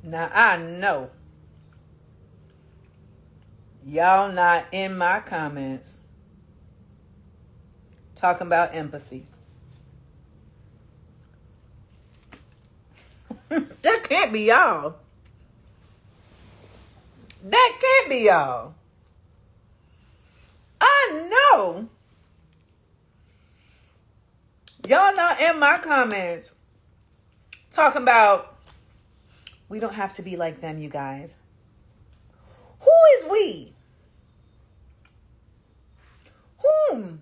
Now I know y'all not in my comments talking about empathy. That can't be y'all. That can't be y'all. I know y'all not in my comments talking about we don't have to be like them, you guys. Who is we? Whom?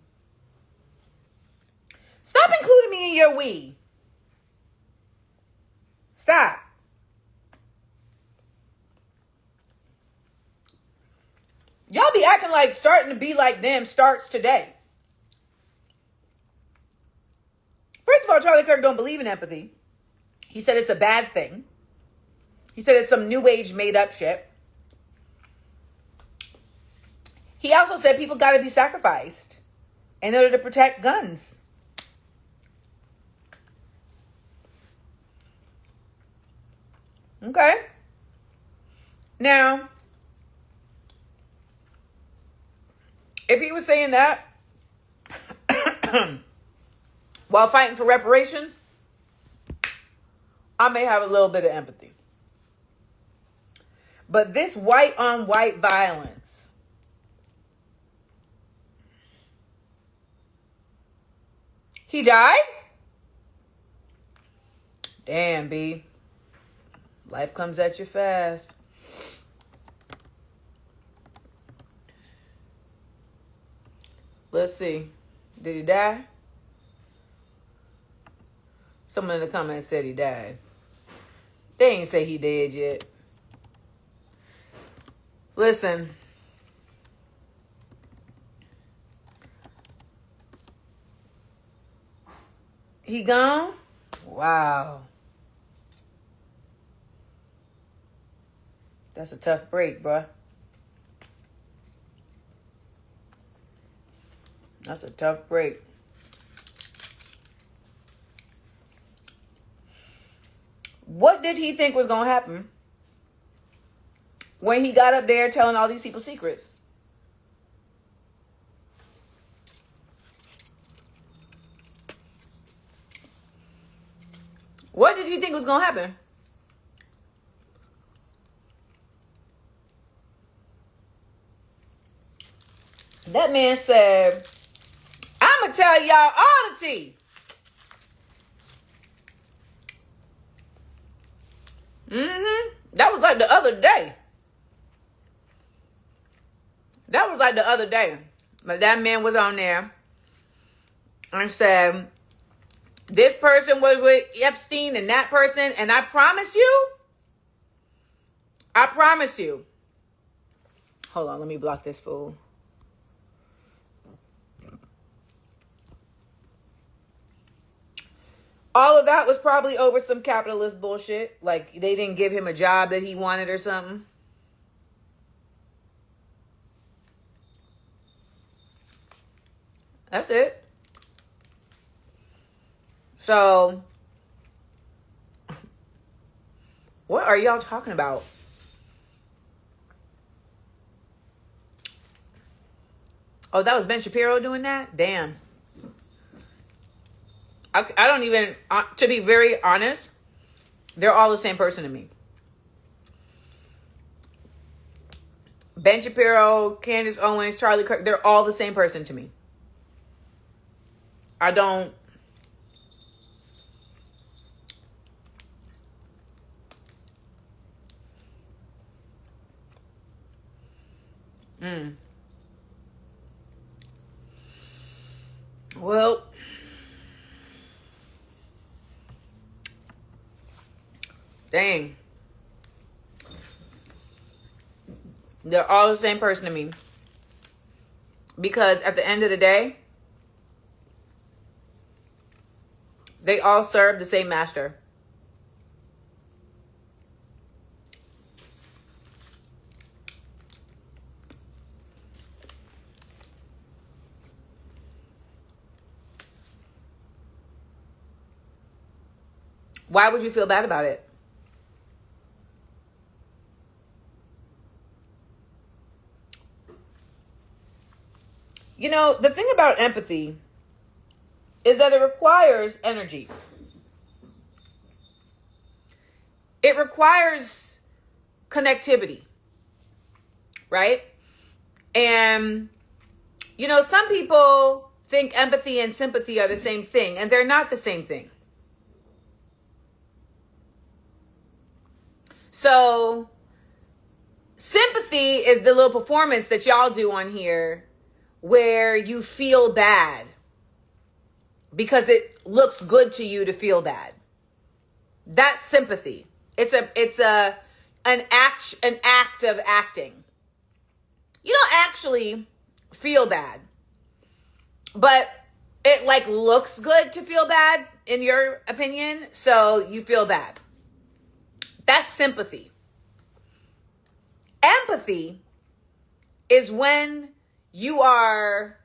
Stop including me in your we. Stop. Y'all be acting like starting to be like them starts today. First of all, Charlie Kirk don't believe in empathy. He said it's a bad thing. He said it's some new age made up shit. He also said people got to be sacrificed in order to protect guns. Okay. Now, if he was saying that while fighting for reparations, I may have a little bit of empathy. But this white on white violence, he died? Damn, B. Life comes at you fast. Let's see. Did he die? Someone in the comments said he died. They ain't say he dead yet. Listen. He gone? Wow. That's a tough break, bruh. That's a tough break. What did he think was going to happen when he got up there telling all these people secrets? What did he think was going to happen? That man said, I'm going to tell y'all all the tea. That was like the other day. But that man was on there and said, this person was with Epstein and that person. And I promise you. Hold on, let me block this fool. All of that was probably over some capitalist bullshit. Like they didn't give him a job that he wanted or something. That's it. So, what are y'all talking about? Oh, that was Ben Shapiro doing that? Damn. I don't even, to be very honest, they're all the same person to me. Ben Shapiro, Candace Owens, Charlie Kirk, they're all the same person to me. I don't. Well, dang. They're all the same person to me. Because at the end of the day, they all serve the same master. Why would you feel bad about it? The thing about empathy is that it requires energy. It requires connectivity, right? And, some people think empathy and sympathy are the same thing, and they're not the same thing. So, sympathy is the little performance that y'all do on here where you feel bad because it looks good to you to feel bad. That's sympathy. It's an act of acting. You don't actually feel bad, but it looks good to feel bad in your opinion, so you feel bad. That's sympathy. Empathy is when you are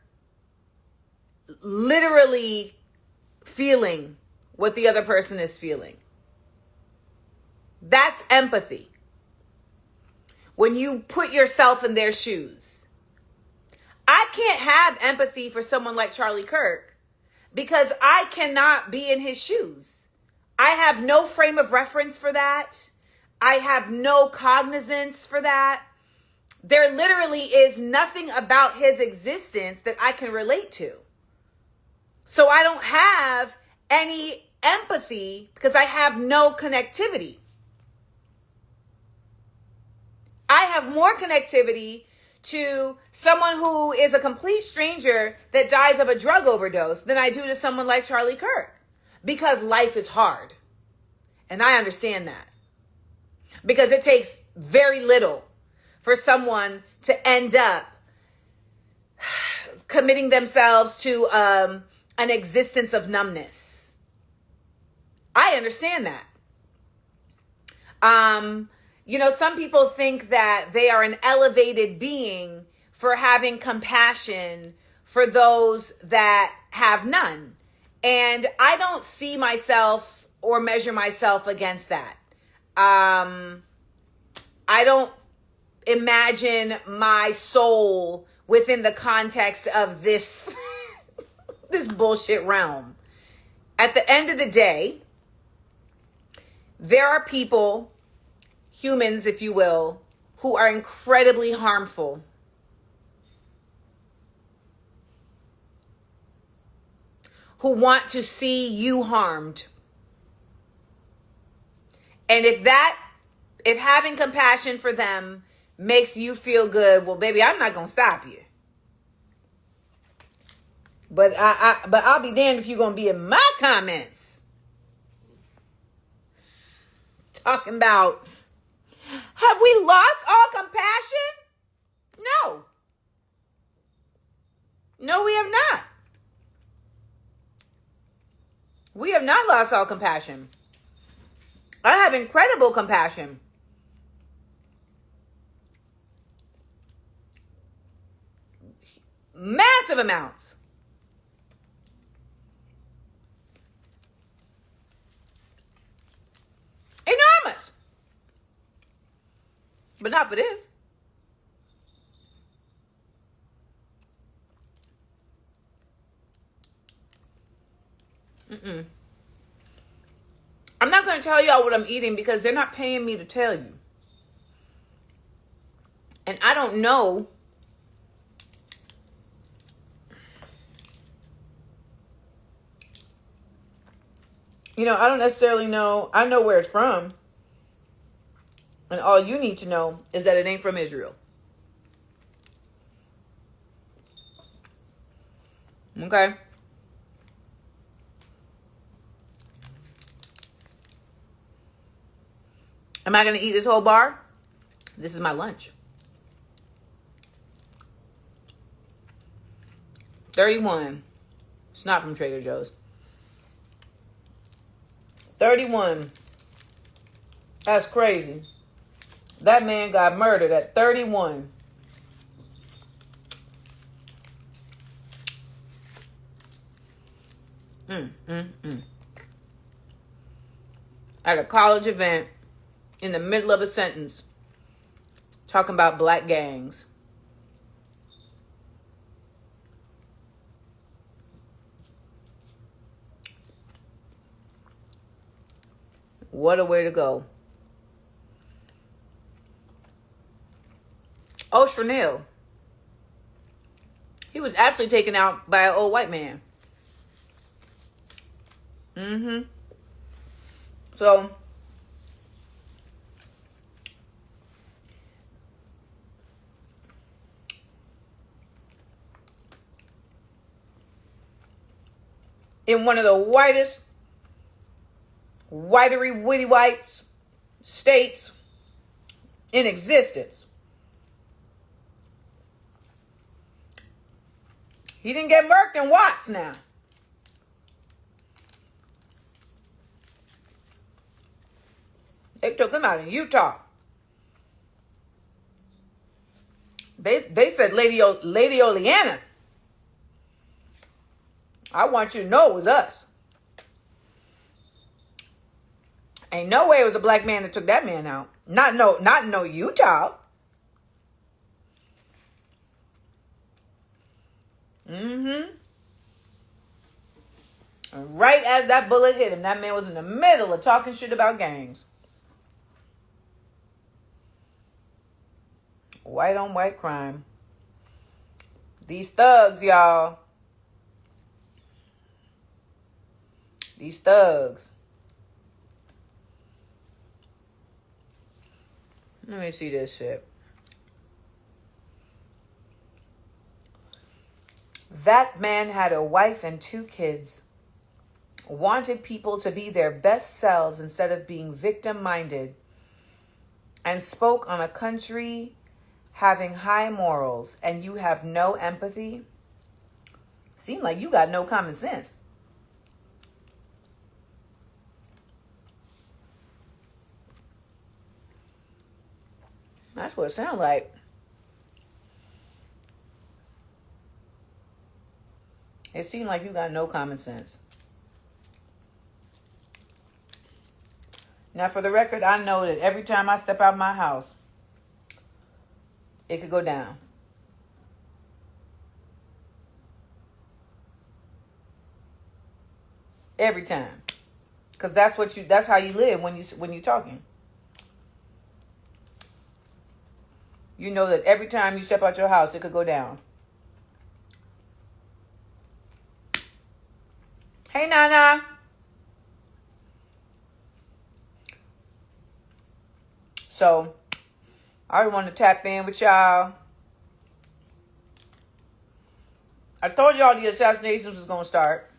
literally feeling what the other person is feeling. That's empathy. When you put yourself in their shoes. I can't have empathy for someone like Charlie Kirk because I cannot be in his shoes. I have no frame of reference for that. I have no cognizance for that. There literally is nothing about his existence that I can relate to. So I don't have any empathy because I have no connectivity. I have more connectivity to someone who is a complete stranger that dies of a drug overdose than I do to someone like Charlie Kirk. Because life is hard. And I understand that. Because it takes very little for someone to end up committing themselves to an existence of numbness. I understand that. Some people think that they are an elevated being for having compassion for those that have none. And I don't see myself or measure myself against that. I don't imagine my soul within the context of this, this bullshit realm. At the end of the day, there are people, humans, if you will, who are incredibly harmful. Who want to see you harmed. And if having compassion for them makes you feel good, well, baby, I'm not going to stop you. But I'll be damned if you're going to be in my comments talking about, have we lost all compassion? No. No, we have not. We have not lost all compassion. I have incredible compassion. Massive amounts. Enormous. But not for this. I'm not going to tell y'all what I'm eating because they're not paying me to tell you. And I don't know. I don't necessarily know. I know where it's from. And all you need to know is that it ain't from Israel. Okay? Am I going to eat this whole bar? This is my lunch. 31. It's not from Trader Joe's. 31. That's crazy. That man got murdered at 31. At a college event, in the middle of a sentence, talking about black gangs. What a way to go. Oh, Chanel. He was actually taken out by an old white man. Mm-hmm. So, in one of the whitery, witty white states in existence, he didn't get murked in Watts now. They took him out in Utah. They said, Lady Oleana, I want you to know it was us. Ain't no way it was a black man that took that man out. Not no Utah. Mm-hmm. And right as that bullet hit him, that man was in the middle of talking shit about gangs. White on white crime. These thugs, y'all. These thugs. Let me see this shit. That man had a wife and 2 kids. Wanted people to be their best selves instead of being victim-minded. And spoke on a country having high morals, and you have no empathy? Seem like you got no common sense. That's what it sounds like. It seemed like you got no common sense. Now, for the record, I know that every time I step out of my house, it could go down. Every time. Because that's how you live when you're talking. You know that every time you step out your house, it could go down. Hey, Nana. So, I want to tap in with y'all. I told y'all the assassinations was going to start.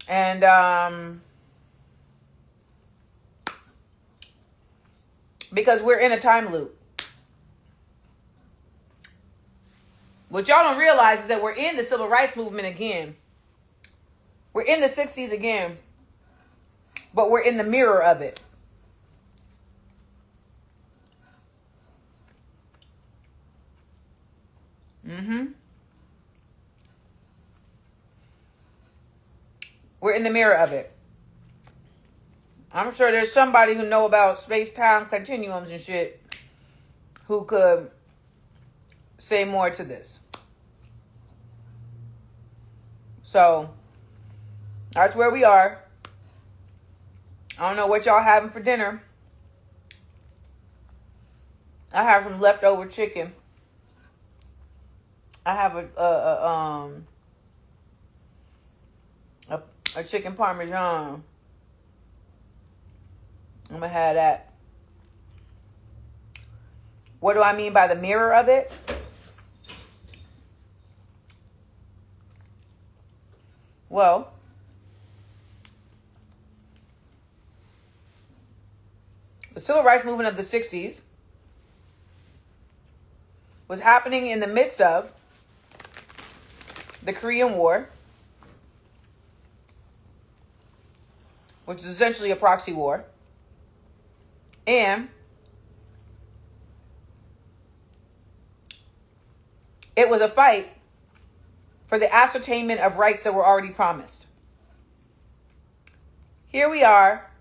And, because we're in a time loop. What y'all don't realize is that we're in the civil rights movement again. We're in the 60s again. But we're in the mirror of it. Mm-hmm. We're in the mirror of it. I'm sure there's somebody who know about space-time continuums and shit who could say more to this. So, that's where we are. I don't know what y'all having for dinner. I have some leftover chicken. I have a chicken parmesan. I'm gonna have that. What do I mean by the mirror of it? Well, the civil rights movement of the 60s was happening in the midst of the Korean War, which is essentially a proxy war, and it was a fight for the ascertainment of rights that were already promised. Here we are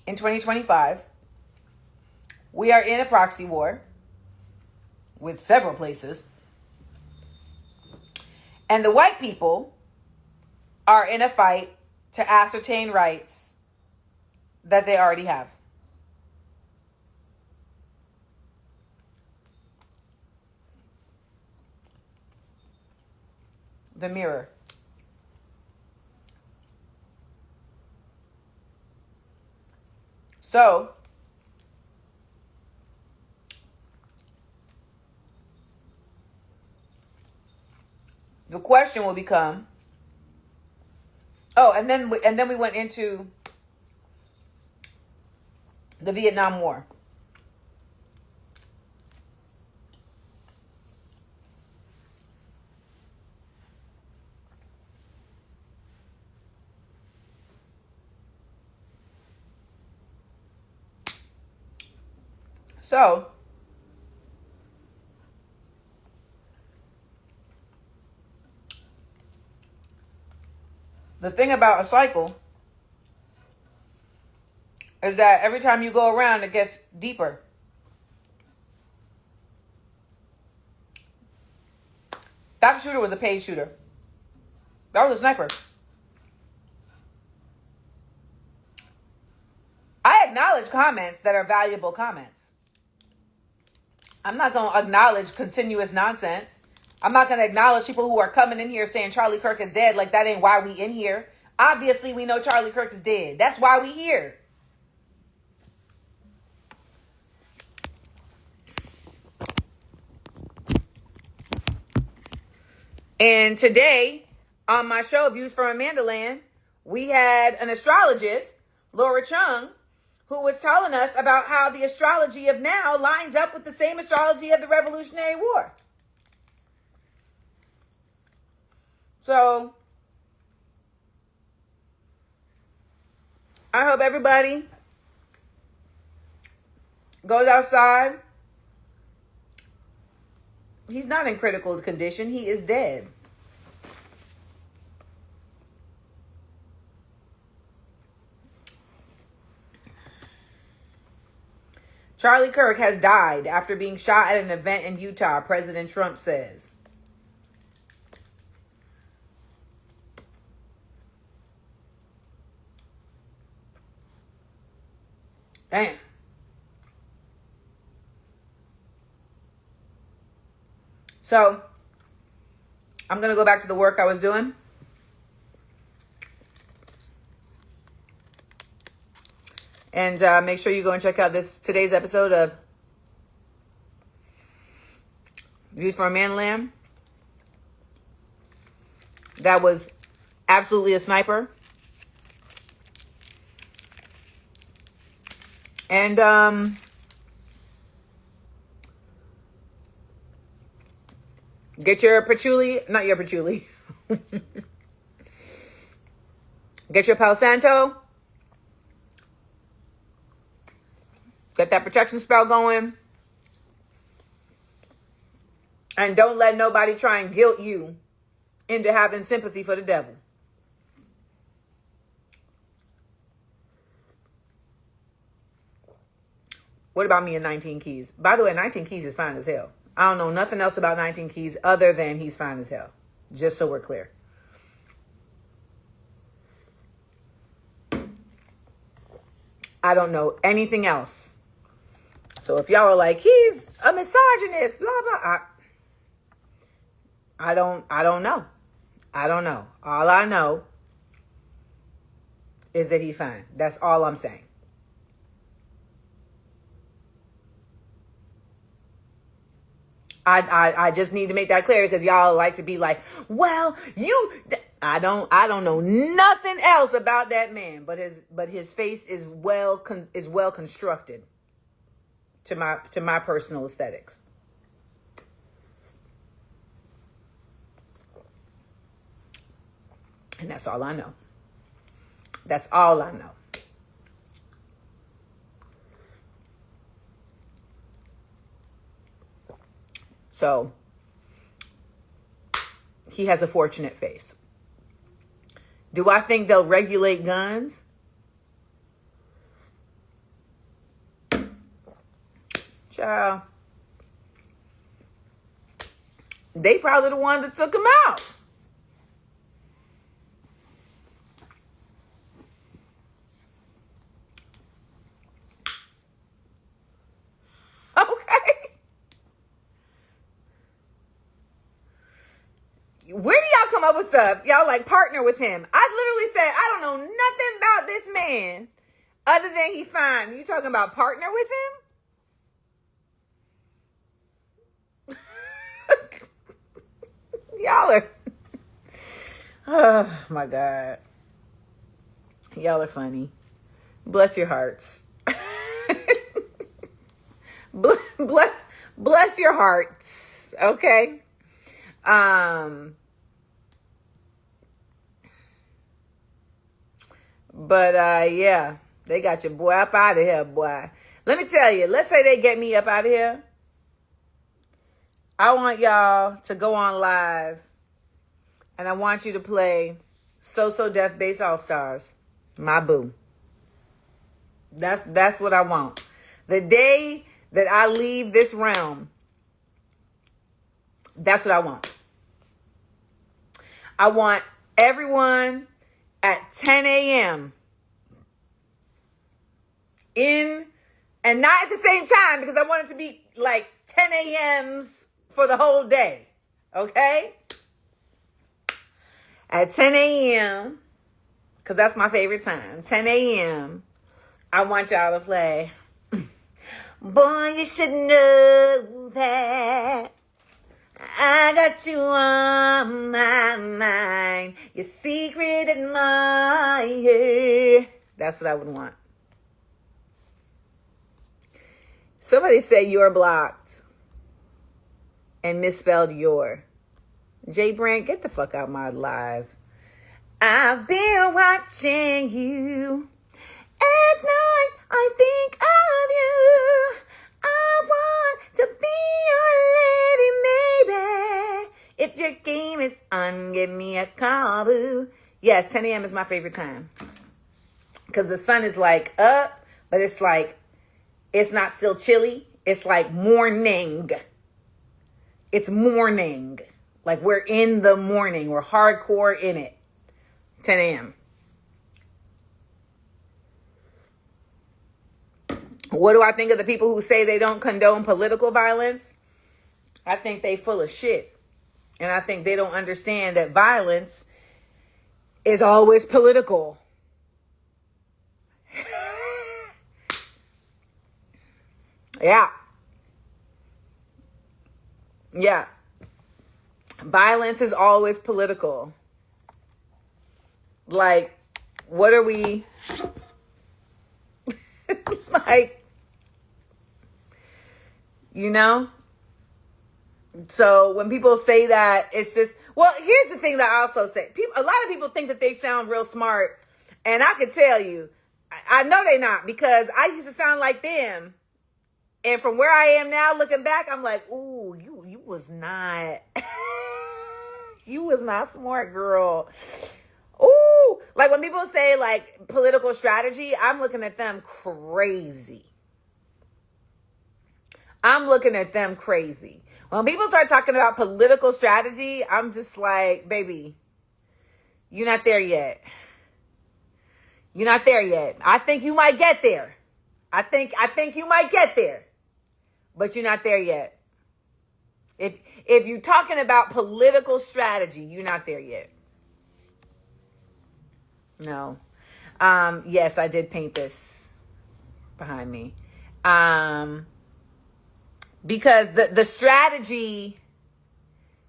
in 2025. We are in a proxy war with several places. And the white people are in a fight to ascertain rights that they already have. The mirror. So, the question will become, and then we went into the Vietnam War. So, the thing about a cycle is that every time you go around, it gets deeper. That shooter was a paid shooter. That was a sniper. I acknowledge comments that are valuable comments. I'm not going to acknowledge continuous nonsense. I'm not going to acknowledge people who are coming in here saying Charlie Kirk is dead, like that ain't why we in here. Obviously, we know Charlie Kirk is dead. That's why we here. And today, on my show, Views from Amandaland, we had an astrologist, Laura Chung, who was telling us about how the astrology of now lines up with the same astrology of the Revolutionary War. So, I hope everybody goes outside. He's not in critical condition. He is dead. Charlie Kirk has died after being shot at an event in Utah, President Trump says. Damn. So, I'm going to go back to the work I was doing. And make sure you go and check out today's episode of Youth for a Man Lamb. That was absolutely a sniper. And get your patchouli, not your patchouli. Get your Palo Santo. Get that protection spell going. And don't let nobody try and guilt you into having sympathy for the devil. What about me and 19 Keys? By the way, 19 Keys is fine as hell. I don't know nothing else about 19 Keys other than he's fine as hell. Just so we're clear. I don't know anything else. So if y'all are like, he's a misogynist, blah, blah, I don't know. I don't know. All I know is that he's fine. That's all I'm saying. I just need to make that clear because y'all like to be like, well, I don't know nothing else about that man, but his face is well constructed to my personal aesthetics. And that's all I know. That's all I know. So, he has a fortunate face. Do I think they'll regulate guns? Child. They probably the ones that took him out. Where do y'all come up with stuff? Y'all like partner with him. I literally said, I don't know nothing about this man other than he fine. You talking about partner with him? Y'all are, oh my God. Y'all are funny. Bless your hearts. bless your hearts. Okay. But yeah, they got your boy up out of here, boy. Let me tell you, let's say they get me up out of here. I want y'all to go on live and I want you to play So Death Bass All Stars. My boo. That's what I want. The day that I leave this realm, that's what I want. I want everyone at 10 a.m. in, and not at the same time, because I want it to be like 10 a.m.s for the whole day. Okay? At 10 a.m., because that's my favorite time, 10 a.m., I want y'all to play. Boy, you should know that I got you on my mind. Your secret admirer. That's what I would want. Somebody said you're blocked and misspelled your. Jay Brand, get the fuck out my live. I've been watching you. At night, I think of you. I want to be your lady, maybe. If your game is on, give me a call, boo. Yes, 10 a.m. is my favorite time. Because the sun is like up, but it's like, it's not still chilly. It's like morning. It's morning. Like we're in the morning. We're hardcore in it. 10 a.m. What do I think of the people who say they don't condone political violence? I think they full of shit. And I think they don't understand that violence is always political. Yeah. Yeah. Violence is always political. Like, what are we... like, you know? So when people say that, it's just, well, here's the thing that I also say. A lot of people think that they sound real smart. And I can tell you, I know they're not, because I used to sound like them. And from where I am now, looking back, I'm like, ooh, you was not, you was not smart, girl. Ooh, like when people say like political strategy, I'm looking at them crazy. I'm looking at them crazy. When people start talking about political strategy, I'm just like, baby, you're not there yet. You're not there yet. I think you might get there. I think you might get there, but you're not there yet. If you're talking about political strategy, you're not there yet. No. Yes, I did paint this behind me. Because the strategy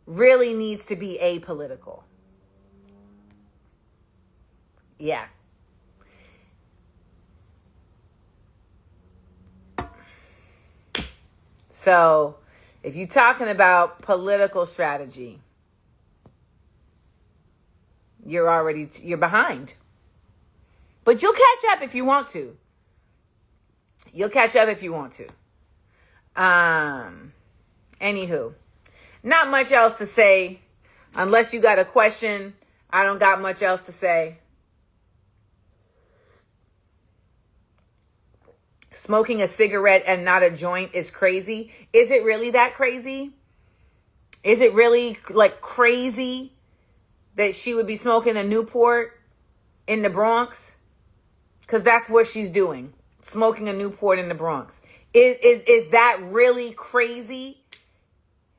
really needs to be apolitical. Yeah. So, if you're talking about political strategy, you're behind. But you'll catch up if you want to. You'll catch up if you want to. Anywho, not much else to say. Unless you got a question, I don't got much else to say. Smoking a cigarette and not a joint is crazy. Is it really that crazy? Is it really like crazy that she would be smoking a Newport in the Bronx? Because that's what she's doing. Smoking a Newport in the Bronx. Is that really crazy?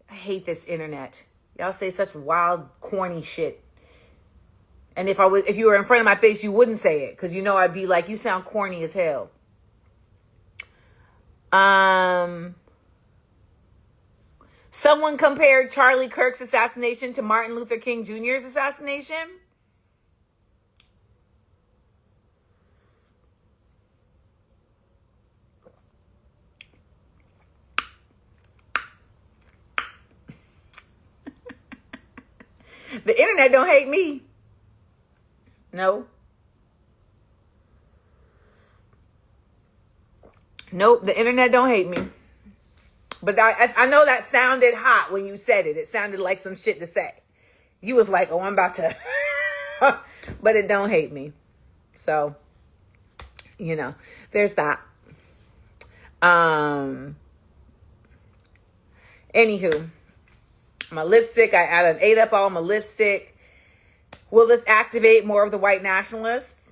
I hate this internet. Y'all say such wild, corny shit. And if you were in front of my face, you wouldn't say it. Because you know I'd be like, you sound corny as hell. Someone compared Charlie Kirk's assassination to Martin Luther King Jr.'s assassination. The internet don't hate me. No. Nope, the internet don't hate me. But I know that sounded hot when you said it. It sounded like some shit to say. You was like, oh, I'm about to. But it don't hate me. So, you know, there's that. Anywho, my lipstick, I done ate up all my lipstick. Will this activate more of the white nationalists?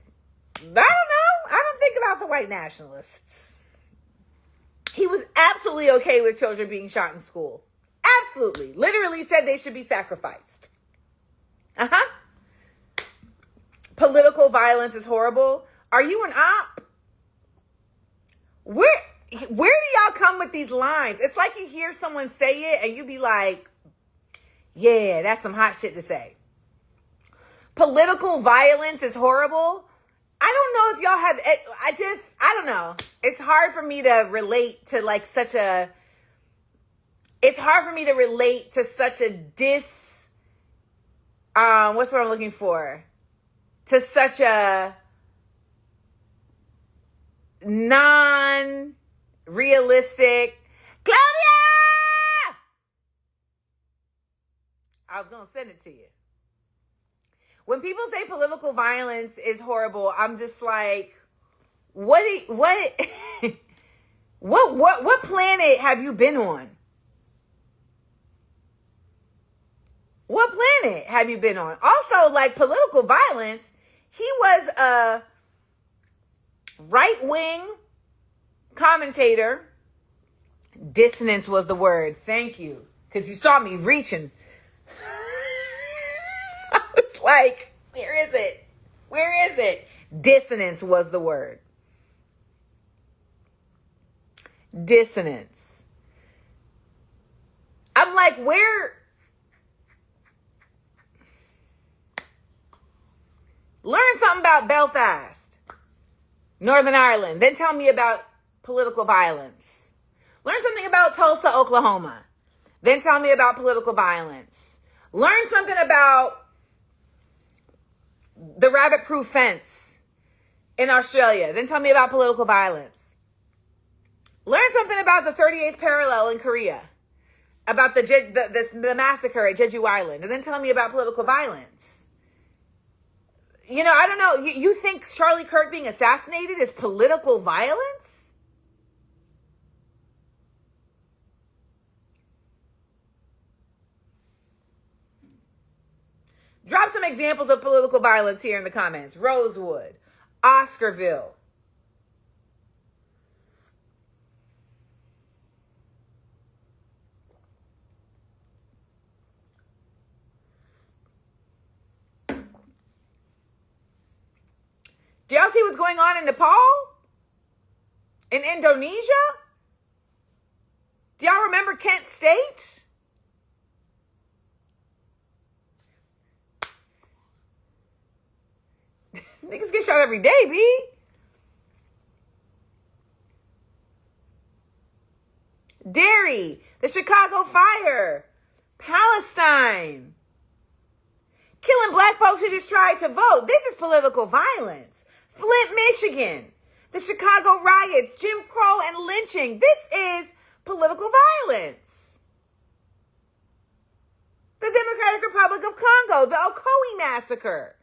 I don't know. I don't think about the white nationalists. He was absolutely okay with children being shot in school. Absolutely. Literally said they should be sacrificed. Political violence is horrible. Are you an op? Where do y'all come with these lines? It's like you hear someone say it and you be like, yeah, that's some hot shit to say. Political violence is horrible. I don't know if y'all have, I don't know. It's hard for me to relate to what's the word I'm looking for? To such a non-realistic, Claudia! I was going to send it to you. When people say political violence is horrible, I'm just like, what planet have you been on? What planet have you been on? Also, like, political violence, he was a right-wing commentator. Dissonance was the word. Thank you. Because you saw me reaching. I was like, where is it? Where is it? Dissonance was the word. Dissonance. I'm like, where? Learn something about Belfast, Northern Ireland. Then tell me about political violence. Learn something about Tulsa, Oklahoma. Then tell me about political violence. Learn something about the rabbit-proof fence in Australia. Then tell me about political violence. Learn something about the 38th parallel in Korea. About the massacre at Jeju Island. And then tell me about political violence. You know, I don't know. You think Charlie Kirk being assassinated is political violence? Drop some examples of political violence here in the comments. Rosewood, Oscarville. Do y'all see what's going on in Nepal? In Indonesia? Do y'all remember Kent State? Niggas get shot every day, B. Derry, the Chicago fire, Palestine. Killing black folks who just tried to vote. This is political violence. Flint, Michigan, the Chicago riots, Jim Crow, and lynching. This is political violence. The Democratic Republic of Congo, the Ocoee massacre.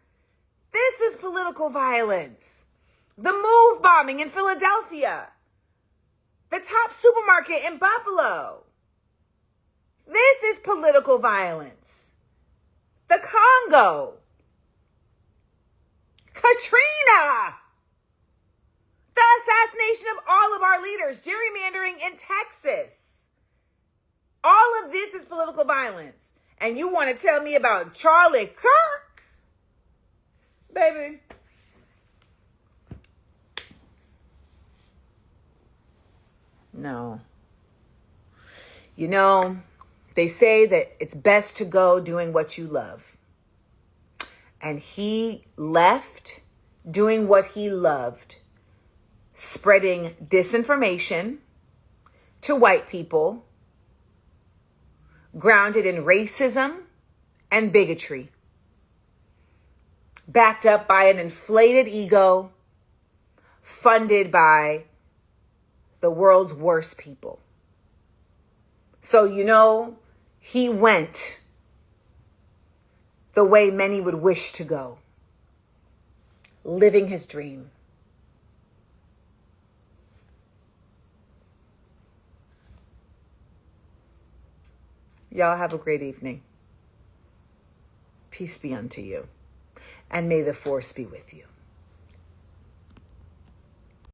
This is political violence. The Move bombing in Philadelphia. The Top supermarket in Buffalo. This is political violence. The Congo. Katrina. The assassination of all of our leaders. Gerrymandering in Texas. All of this is political violence. And you want to tell me about Charlie Kirk? Baby. No. You know, they say that it's best to go doing what you love. And he left doing what he loved, spreading disinformation to white people, grounded in racism and bigotry, backed up by an inflated ego, funded by the world's worst people. So, you know, he went the way many would wish to go, living his dream. Y'all have a great evening. Peace be unto you, and may the force be with you.